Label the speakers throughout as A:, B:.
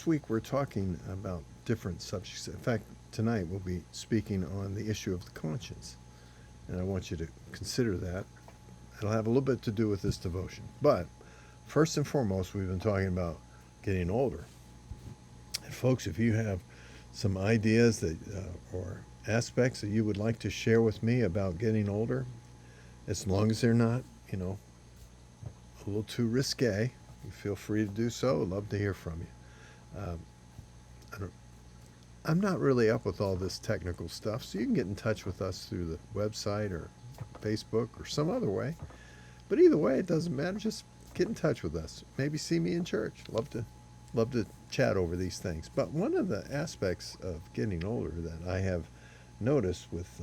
A: this week we're talking about different subjects. In fact, tonight we'll be speaking on the issue of the conscience. And I want you to consider that. It'll have a little bit to do with this devotion. But first and foremost, we've been talking about getting older. And folks, if you have some ideas that or aspects that you would like to share with me about getting older, as long as they're not, a little too risque, you feel free to do so. I'd love to hear from you. I'm not really up with all this technical stuff, so you can get in touch with us through the website or Facebook or some other way. But either way, it doesn't matter. Just get in touch with us. Maybe see me in church. Love to chat over these things. But one of the aspects of getting older that I have noticed with,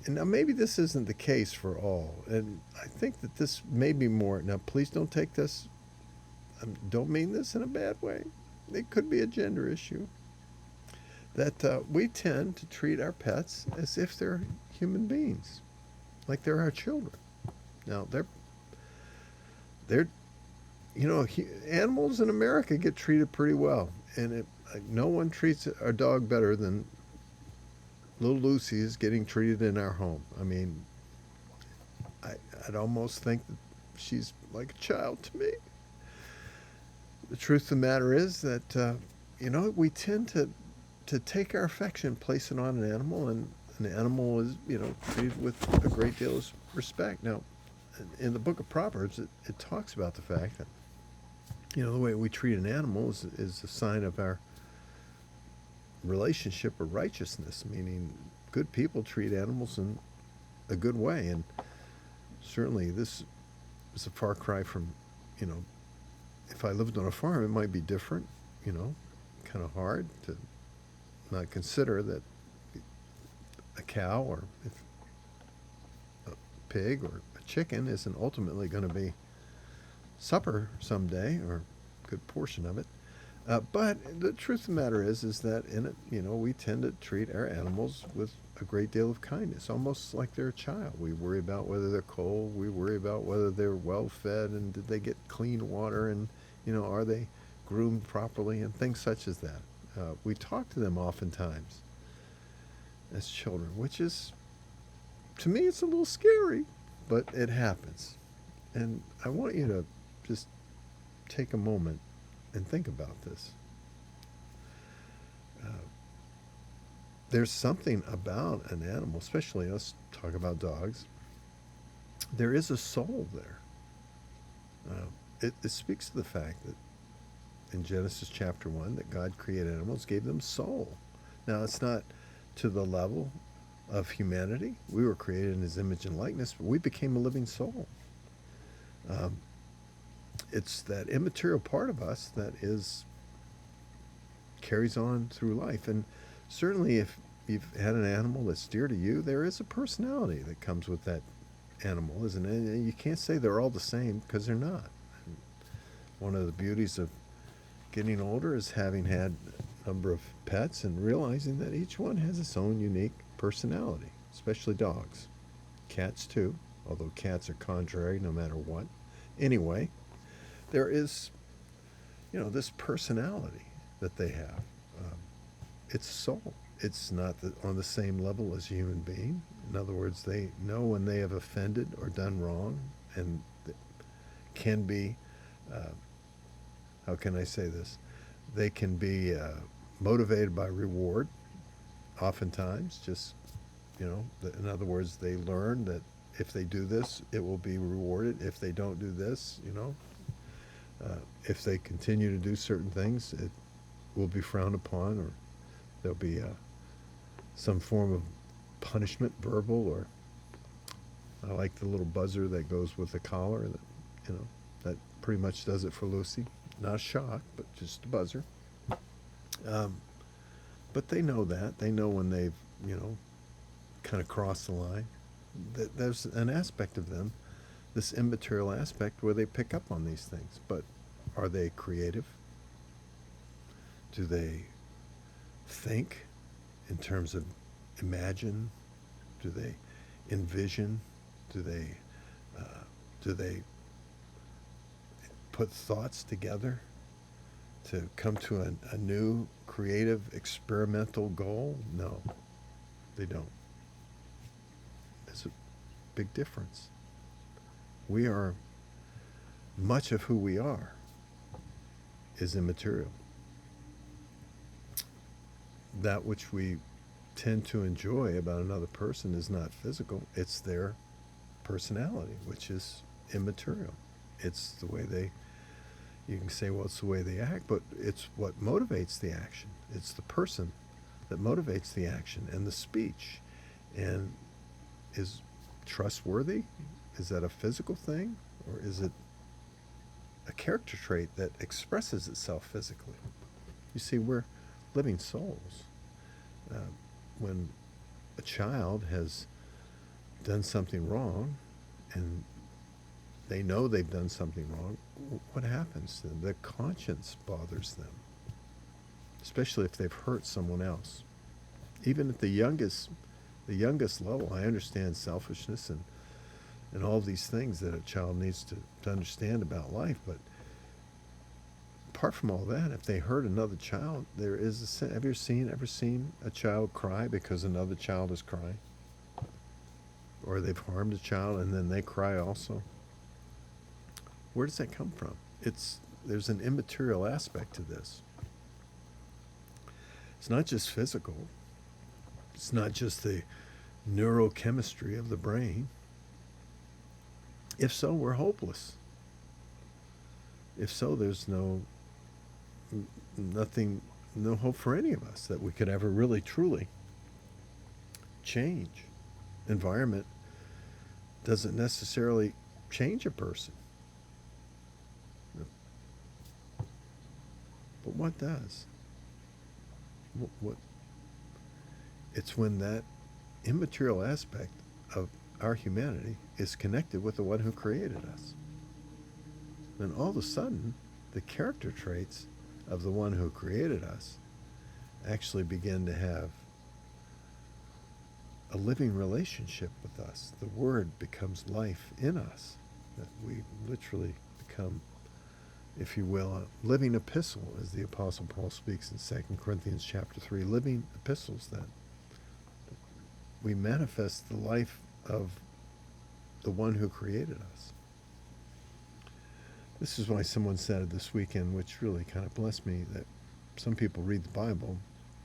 A: and now maybe this isn't the case for all, and I think that this may be more. Now, please don't take this. Don't mean this in a bad way. It could be a gender issue. That we tend to treat our pets as if they're human beings, like they're our children. Now, they're animals in America get treated pretty well, and no one treats our dog better than little Lucy is getting treated in our home. I mean, I'd almost think that she's like a child to me. The truth of the matter is that, we tend to take our affection, place it on an animal, and an animal is, treated with a great deal of respect. Now, in the book of Proverbs, it talks about the fact that, the way we treat an animal is a sign of our relationship or righteousness, meaning good people treat animals in a good way. And certainly this is a far cry from, if I lived on a farm, it might be different, kind of hard to not consider that a cow or if a pig or a chicken isn't ultimately going to be supper someday, or a good portion of it. But the truth of the matter is that in it, we tend to treat our animals with a great deal of kindness, almost like they're a child. We worry about whether they're cold. We worry about whether they're well fed and did they get clean water, and are they groomed properly, and things such as that. We talk to them oftentimes as children, which is, to me, it's a little scary, but it happens. And I want you to just take a moment and think about this. There's something about an animal, especially us talk about dogs. There is a soul there. It speaks to the fact that in Genesis chapter 1 that God created animals, gave them soul. Now, it's not to the level of humanity. We were created in his image and likeness, but we became a living soul. It's that immaterial part of us that carries on through life. And certainly if you've had an animal that's dear to you, there is a personality that comes with that animal, isn't it? And you can't say they're all the same, because they're not. And one of the beauties of getting older is having had a number of pets and realizing that each one has its own unique personality, especially dogs. Cats too, although cats are contrary no matter what. Anyway, there is, this personality that they have. It's soul. It's not on the same level as a human being. In other words, they know when they have offended or done wrong, and can be, how can I say this? They can be motivated by reward, oftentimes, just, in other words, they learn that if they do this, it will be rewarded. If they don't do this, if they continue to do certain things, it will be frowned upon, or there'll be some form of punishment, verbal, or I like the little buzzer that goes with the collar that, that pretty much does it for Lucy. Not a shock, but just a buzzer. But they know that. They know when they've, kind of crossed the line. There's an aspect of them, this immaterial aspect, where they pick up on these things. But are they creative? Do they think in terms of imagine? Do they envision? Do they put thoughts together? to come to a new creative experimental goal? No, they don't. There's a big difference. We are, much of who we are is immaterial. That which we tend to enjoy about another person is not physical, it's their personality, which is immaterial. It's the way they, you can say, well, it's the way they act, but it's what motivates the action. It's the person that motivates the action and the speech. And is trustworthy? Is that a physical thing? Or is it a character trait that expresses itself physically? You see, we're living souls. When a child has done something wrong and they know they've done something wrong, what happens to them? Their conscience bothers them, especially if they've hurt someone else. Even at the youngest level, I understand selfishness and all these things that a child needs to understand about life, but apart from all that, if they hurt another child, there is a sin. Have you ever seen a child cry because another child is crying? Or they've harmed a child and then they cry also? Where does that come from? There's an immaterial aspect to this. It's not just physical. It's not just the neurochemistry of the brain. If so, we're hopeless. If so, there's no hope for any of us that we could ever really, truly change. Environment doesn't necessarily change a person. But what does? What? It's when that immaterial aspect of our humanity is connected with the one who created us. Then all of a sudden, the character traits of the one who created us actually begin to have a living relationship with us. The Word becomes life in us. That we literally become, if you will, a living epistle, as the Apostle Paul speaks in 2 Corinthians chapter 3, living epistles that we manifest the life of the one who created us. This is why someone said this weekend, which really kind of blessed me, that some people read the Bible,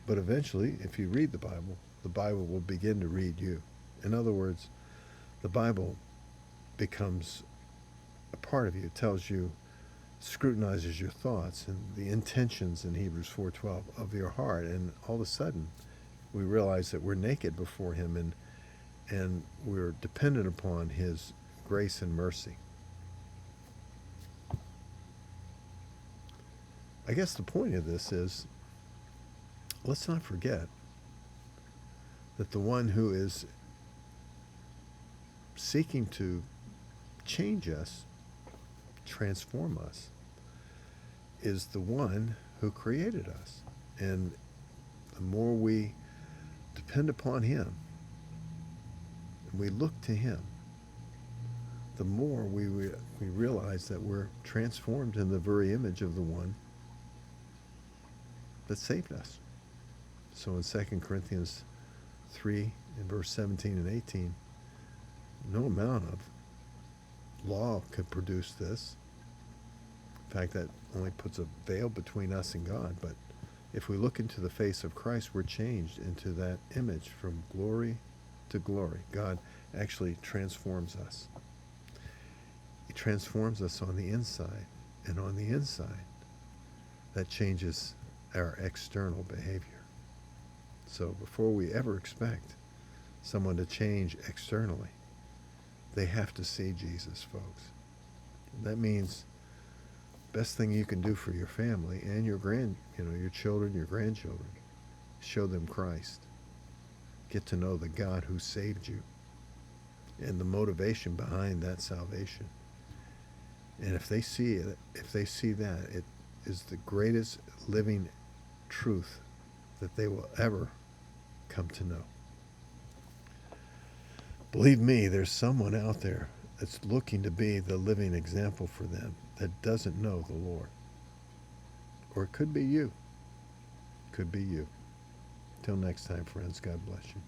A: but eventually, if you read the Bible will begin to read you. In other words, the Bible becomes a part of you. It tells you, scrutinizes your thoughts and the intentions in Hebrews 4:12 of your heart, and all of a sudden we realize that we're naked before Him and we're dependent upon His grace and mercy. I guess the point of this is, let's not forget that the one who is seeking to change us, transform us, is the one who created us. And the more we depend upon Him and we look to Him, the more we realize that we're transformed in the very image of the one that saved us. So in 2 Corinthians 3, in verse 17 and 18, no amount of law could produce this. In fact, that only puts a veil between us and God. But if we look into the face of Christ, we're changed into that image from glory to glory. God actually transforms us. He transforms us on the inside. And on the inside, that changes our external behavior. So before we ever expect someone to change externally, they have to see Jesus, folks. That means best thing you can do for your family and your your children, your grandchildren, show them Christ. Get to know the God who saved you and the motivation behind that salvation. And if they see it, that, it is the greatest living truth that they will ever come to know. Believe me, there's someone out there that's looking to be the living example for them that doesn't know the Lord. Or it could be you. Could be you. Till next time, friends, God bless you.